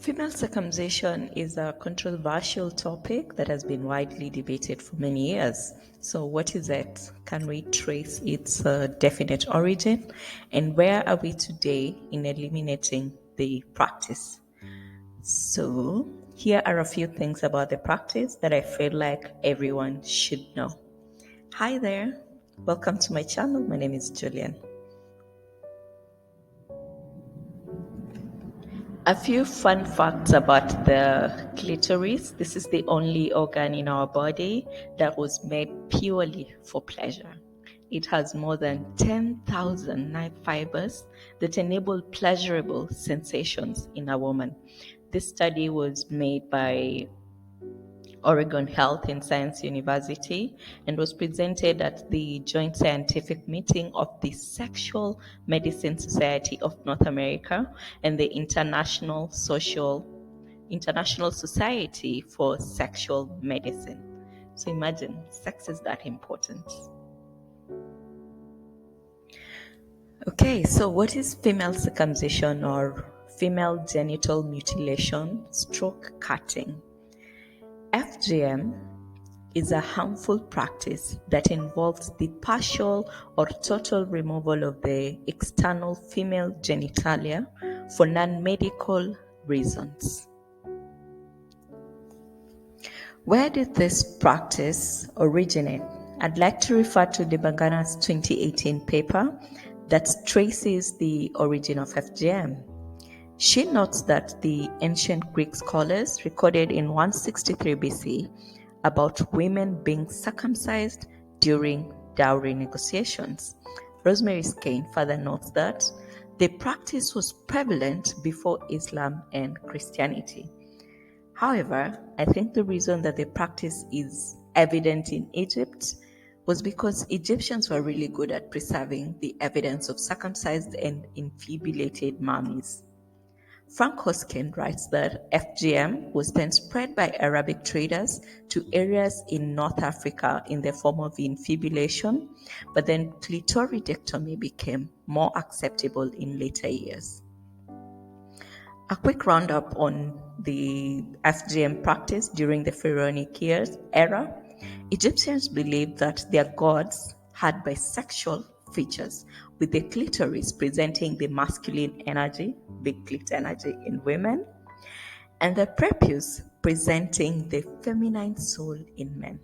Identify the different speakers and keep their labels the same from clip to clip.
Speaker 1: Female circumcision is a controversial topic that has been widely debated for many years. So, what is it? Can we trace its definite origin? And where are we today in eliminating the practice? So, here are a few things about the practice that I feel like everyone should know. Hi there, welcome to my channel. My name is Julian. A few fun facts about the clitoris. This is the only organ in our body that was made purely for pleasure. It has more than 10,000 nerve fibers that enable pleasurable sensations in a woman. This study was made by Oregon Health and Science University and was presented at the joint scientific meeting of the Sexual Medicine Society of North America and the International Society for Sexual Medicine. So imagine, sex is that important. Okay, so what is female circumcision or female genital mutilation stroke cutting? FGM is a harmful practice that involves the partial or total removal of the external female genitalia for non-medical reasons. Where did this practice originate? I'd like to refer to the Bagana's 2018 paper that traces the origin of FGM. She notes that the ancient Greek scholars recorded in 163 BC about women being circumcised during dowry negotiations. Rosemary Skene further notes that the practice was prevalent before Islam and Christianity. However, I think the reason that the practice is evident in Egypt was because Egyptians were really good at preserving the evidence of circumcised and infibulated mummies. Frank Hoskin writes that FGM was then spread by Arabic traders to areas in North Africa in the form of infibulation, but then clitoridectomy became more acceptable in later years. A quick roundup on the FGM practice during the Pharaonic era. Egyptians believed that their gods had bisexual features, with the clitoris presenting the masculine energy, big clit energy in women, and the prepuce presenting the feminine soul in men.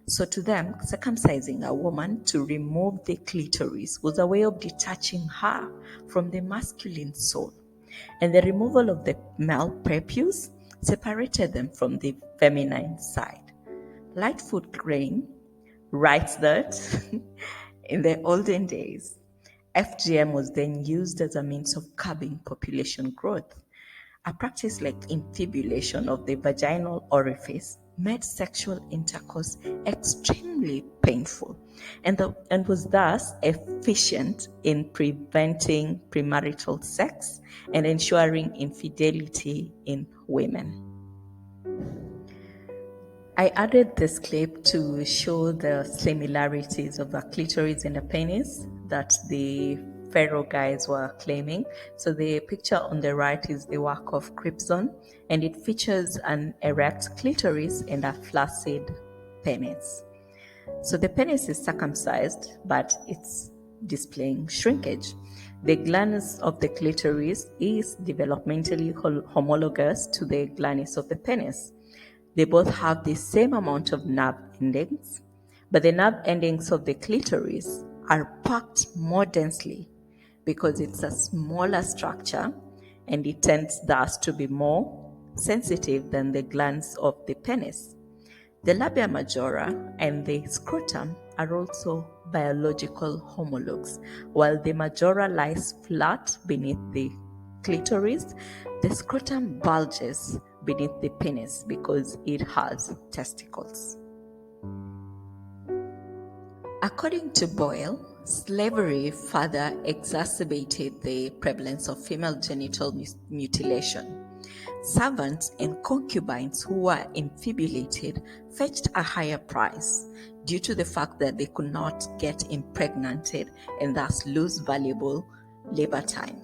Speaker 1: So to them, circumcising a woman to remove the clitoris was a way of detaching her from the masculine soul. And the removal of the male prepuce separated them from the feminine side. Lightfoot Crane writes that in the olden days, FGM was then used as a means of curbing population growth. A practice like infibulation of the vaginal orifice made sexual intercourse extremely painful and was thus efficient in preventing premarital sex and ensuring infidelity in women. I added this clip to show the similarities of the clitoris and the penis that the Pharaoh guys were claiming. So the picture on the right is the work of Cripson, and it features an erect clitoris and a flaccid penis. So the penis is circumcised, but it's displaying shrinkage. The glans of the clitoris is developmentally homologous to the glans of the penis. They both have the same amount of nerve endings, but the nerve endings of the clitoris are packed more densely because it's a smaller structure and it tends thus to be more sensitive than the glands of the penis. The labia majora and the scrotum are also biological homologues. While the majora lies flat beneath the clitoris, the scrotum bulges beneath the penis because it has testicles. According to Boyle, slavery further exacerbated the prevalence of female genital mutilation. Servants and concubines who were infibulated fetched a higher price due to the fact that they could not get impregnated and thus lose valuable labor time.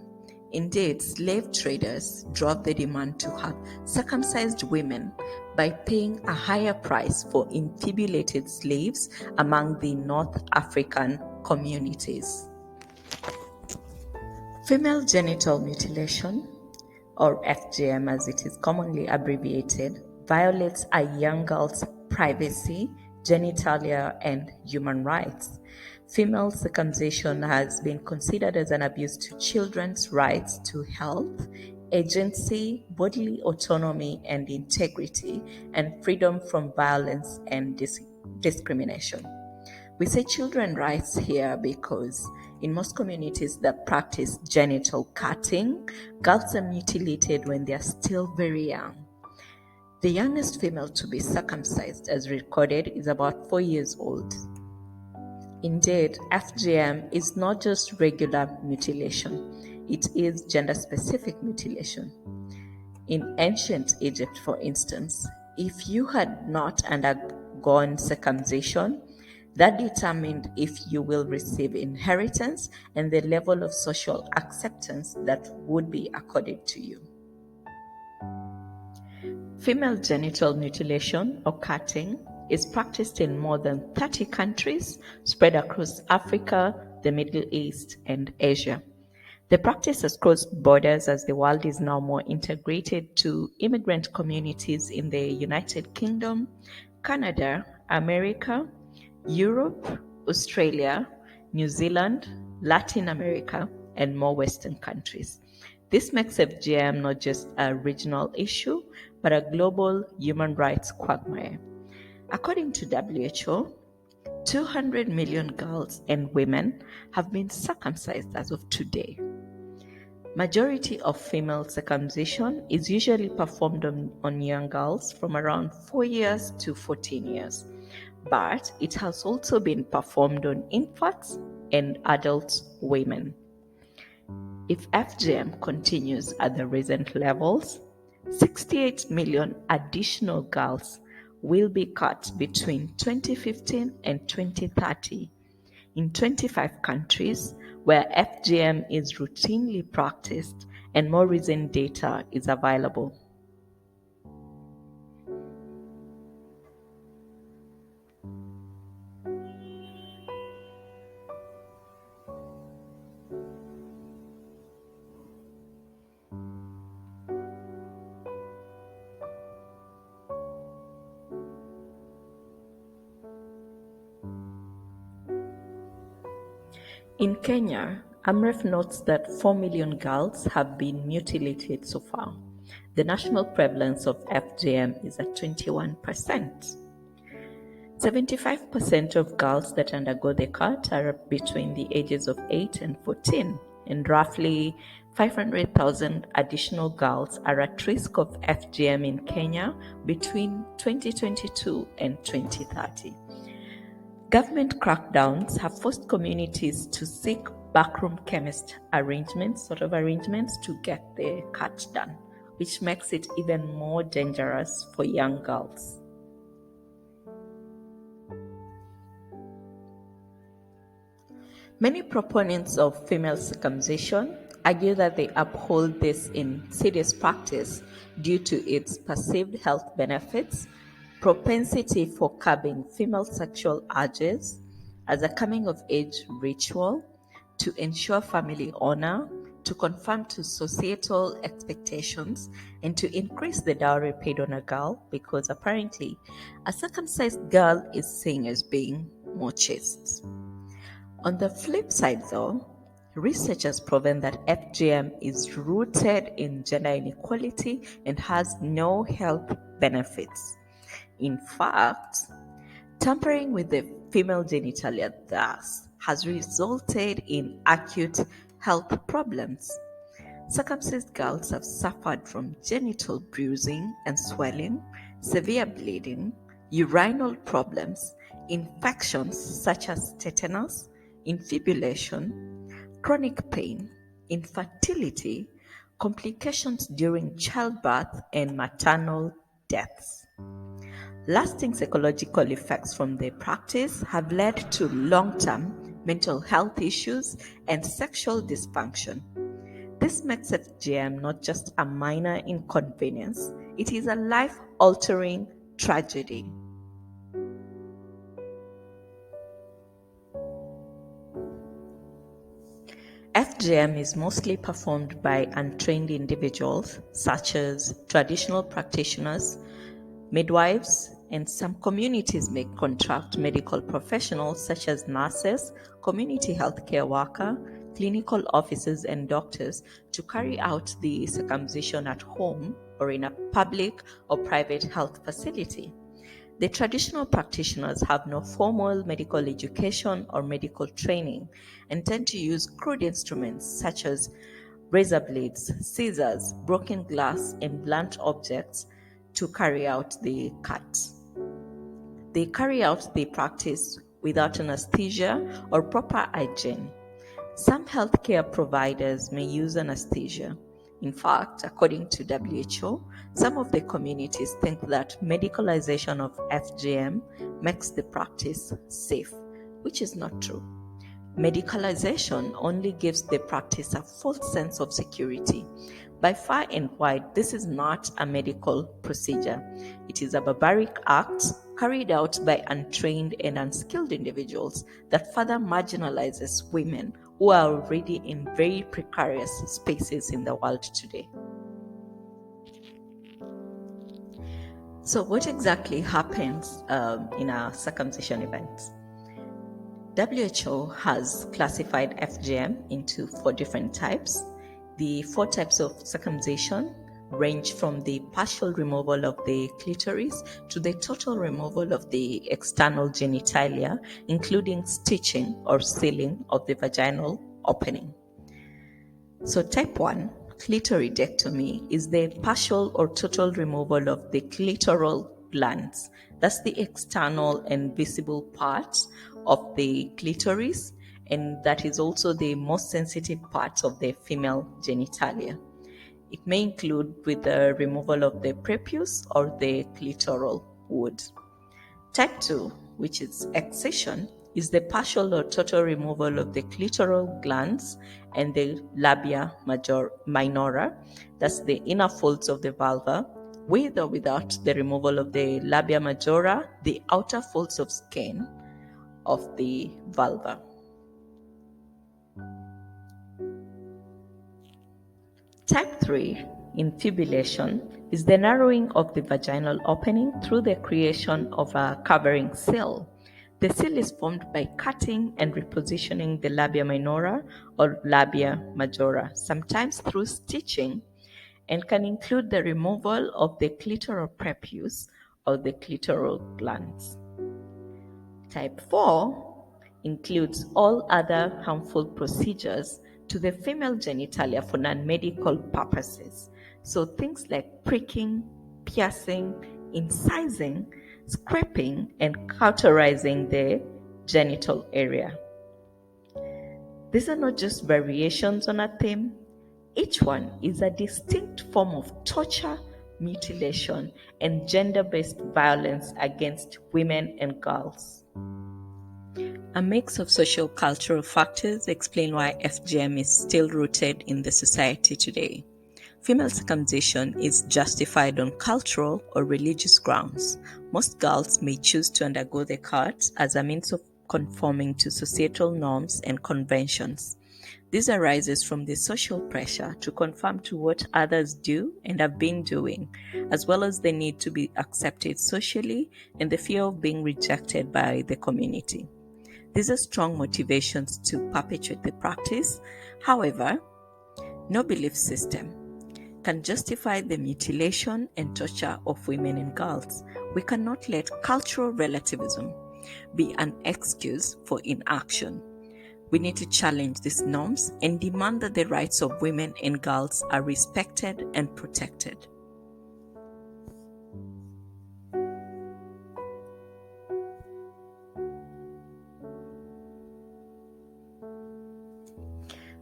Speaker 1: Indeed, slave traders drove the demand to have circumcised women by paying a higher price for infibulated slaves among the North African communities. Female genital mutilation, or FGM as it is commonly abbreviated, violates a young girl's privacy, genitalia, and human rights. Female circumcision has been considered as an abuse to children's rights to health, agency, bodily autonomy and integrity, and freedom from violence and discrimination. We say children's rights here because in most communities that practice genital cutting, girls are mutilated when they are still very young. The youngest female to be circumcised, as recorded, is about 4 years old. Indeed, FGM is not just regular mutilation, it is gender-specific mutilation. In ancient Egypt, for instance, if you had not undergone circumcision, that determined if you will receive inheritance and the level of social acceptance that would be accorded to you. Female genital mutilation or cutting is practiced in more than 30 countries spread across Africa, the Middle East, and Asia. The practice has crossed borders as the world is now more integrated to immigrant communities in the United Kingdom, Canada, America, Europe, Australia, New Zealand, Latin America, and more Western countries. This makes FGM not just a regional issue, but a global human rights quagmire. According to WHO, 200 million girls and women have been circumcised as of today. Majority of female circumcision is usually performed on young girls from around 4 years to 14 years, but it has also been performed on infants and adult women. If FGM continues at the recent levels, 68 million additional girls will be cut between 2015 and 2030 in 25 countries where FGM is routinely practiced and more recent data is available. In Kenya, AMREF notes that 4 million girls have been mutilated so far. The national prevalence of FGM is at 21%. 75% of girls that undergo the cut are between the ages of 8 and 14, and roughly 500,000 additional girls are at risk of FGM in Kenya between 2022 and 2030. Government crackdowns have forced communities to seek backroom chemist arrangements to get the cut done, which makes it even more dangerous for young girls. Many proponents of female circumcision argue that they uphold this insidious practice due to its perceived health benefits, propensity for curbing female sexual urges as a coming-of-age ritual, to ensure family honor, to conform to societal expectations, and to increase the dowry paid on a girl because apparently a circumcised girl is seen as being more chaste. On the flip side though, research has proven that FGM is rooted in gender inequality and has no health benefits. In fact, tampering with the female genitalia thus has resulted in acute health problems. Circumcised girls have suffered from genital bruising and swelling, severe bleeding, urinal problems, infections such as tetanus, infibulation, chronic pain, infertility, complications during childbirth, and maternal deaths. Lasting psychological effects from the practice have led to long-term mental health issues and sexual dysfunction. This makes FGM not just a minor inconvenience, it is a life-altering tragedy. FGM is mostly performed by untrained individuals, such as traditional practitioners, midwives, and some communities may contract medical professionals such as nurses, community healthcare workers, clinical officers, and doctors to carry out the circumcision at home or in a public or private health facility. The traditional practitioners have no formal medical education or medical training and tend to use crude instruments such as razor blades, scissors, broken glass, and blunt objects to carry out the cut. They carry out the practice without anesthesia or proper hygiene. Some healthcare providers may use anesthesia. In fact, according to WHO, some of the communities think that medicalization of FGM makes the practice safe, which is not true. Medicalization only gives the practice a false sense of security. By far and wide, this is not a medical procedure. It is a barbaric act carried out by untrained and unskilled individuals that further marginalizes women who are already in very precarious spaces in the world today. So what exactly happens in a circumcision event? WHO has classified FGM into 4 different types. The 4 types of circumcision range from the partial removal of the clitoris to the total removal of the external genitalia, including stitching or sealing of the vaginal opening. So type 1, clitoridectomy, is the partial or total removal of the clitoral glands. That's the external and visible part of the clitoris, and that is also the most sensitive part of the female genitalia. It may include with the removal of the prepuce or the clitoral wood. Type 2, which is excision, is the partial or total removal of the clitoral glands and the labia minora, that's the inner folds of the vulva, with or without the removal of the labia majora, the outer folds of skin of the vulva. Type 3, infibulation, is the narrowing of the vaginal opening through the creation of a covering seal. The seal is formed by cutting and repositioning the labia minora or labia majora, sometimes through stitching, and can include the removal of the clitoral prepuce or the clitoral glands. Type 4 includes all other harmful procedures to the female genitalia for non-medical purposes. So things like pricking, piercing, incising, scraping, and cauterizing the genital area. These are not just variations on a theme. Each one is a distinct form of torture, mutilation, and gender-based violence against women and girls. A mix of social-cultural factors explain why FGM is still rooted in the society today. Female circumcision is justified on cultural or religious grounds. Most girls may choose to undergo the cut as a means of conforming to societal norms and conventions. This arises from the social pressure to conform to what others do and have been doing, as well as the need to be accepted socially and the fear of being rejected by the community. These are strong motivations to perpetuate the practice. However, no belief system can justify the mutilation and torture of women and girls. We cannot let cultural relativism be an excuse for inaction. We need to challenge these norms and demand that the rights of women and girls are respected and protected.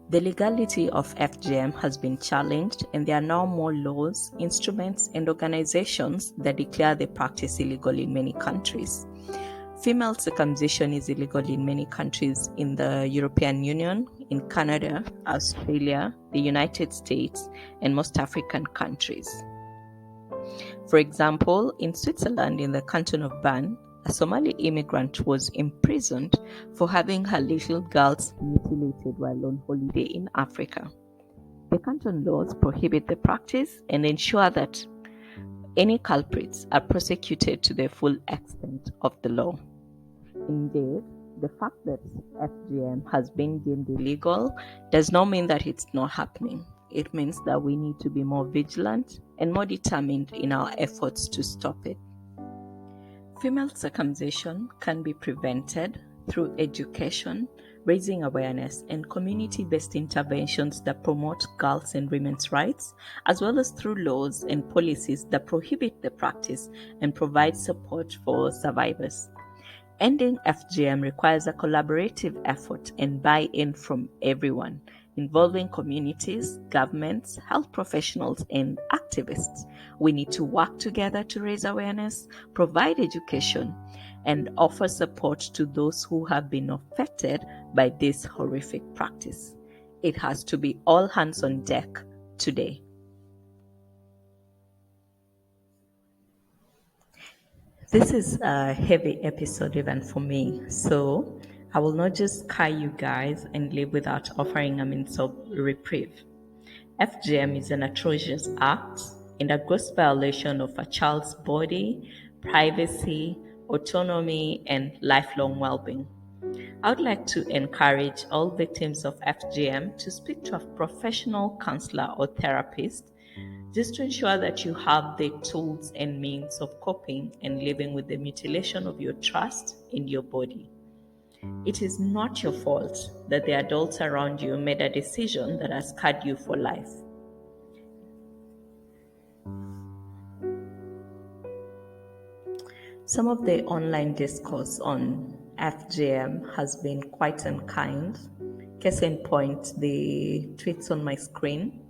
Speaker 1: The legality of FGM has been challenged, and there are now more laws, instruments, and organizations that declare the practice illegal in many countries. Female circumcision is illegal in many countries in the European Union, in Canada, Australia, the United States, and most African countries. For example, in Switzerland, in the canton of Bern, a Somali immigrant was imprisoned for having her little girls mutilated while on holiday in Africa. The canton laws prohibit the practice and ensure that any culprits are prosecuted to the full extent of the law. Indeed, the fact that FGM has been deemed illegal does not mean that it's not happening. It means that we need to be more vigilant and more determined in our efforts to stop it. Female circumcision can be prevented through education, raising awareness, and community-based interventions that promote girls' and women's rights, as well as through laws and policies that prohibit the practice and provide support for survivors. Ending FGM requires a collaborative effort and buy-in from everyone, involving communities, governments, health professionals, and activists. We need to work together to raise awareness, provide education, and offer support to those who have been affected by this horrific practice. It has to be all hands on deck today. This is a heavy episode even for me, so I will not just scare you guys and leave without offering a means of reprieve. FGM is an atrocious act and a gross violation of a child's body, privacy, autonomy, and lifelong well-being. I would like to encourage all victims of FGM to speak to a professional counselor or therapist just to ensure that you have the tools and means of coping and living with the mutilation of your trust in your body. It is not your fault that the adults around you made a decision that has scarred you for life. Some of the online discourse on FGM has been quite unkind. Case in point, the tweets on my screen,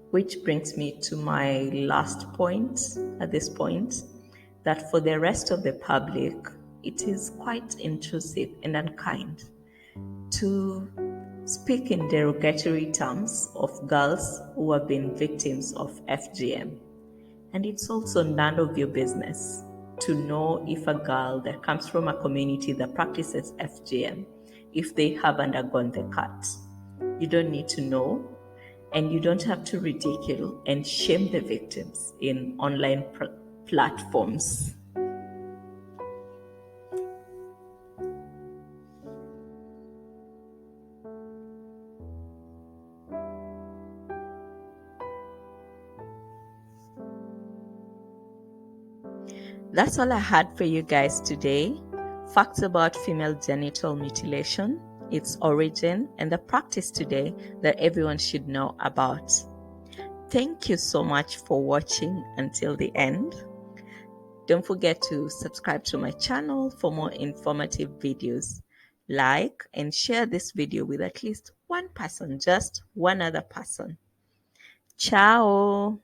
Speaker 1: which brings me to my last point at this point, that for the rest of the public, it is quite intrusive and unkind to speak in derogatory terms of girls who have been victims of FGM. And it's also none of your business to know if a girl that comes from a community that practices FGM, if they have undergone the cut. You don't need to know, and you don't have to ridicule and shame the victims in online platforms. That's all I had for you guys today. Facts about female genital mutilation, its origin, and the practice today that everyone should know about. Thank you so much for watching until the end. Don't forget to subscribe to my channel for more informative videos. Like and share this video with at least one person, just one other person. Ciao!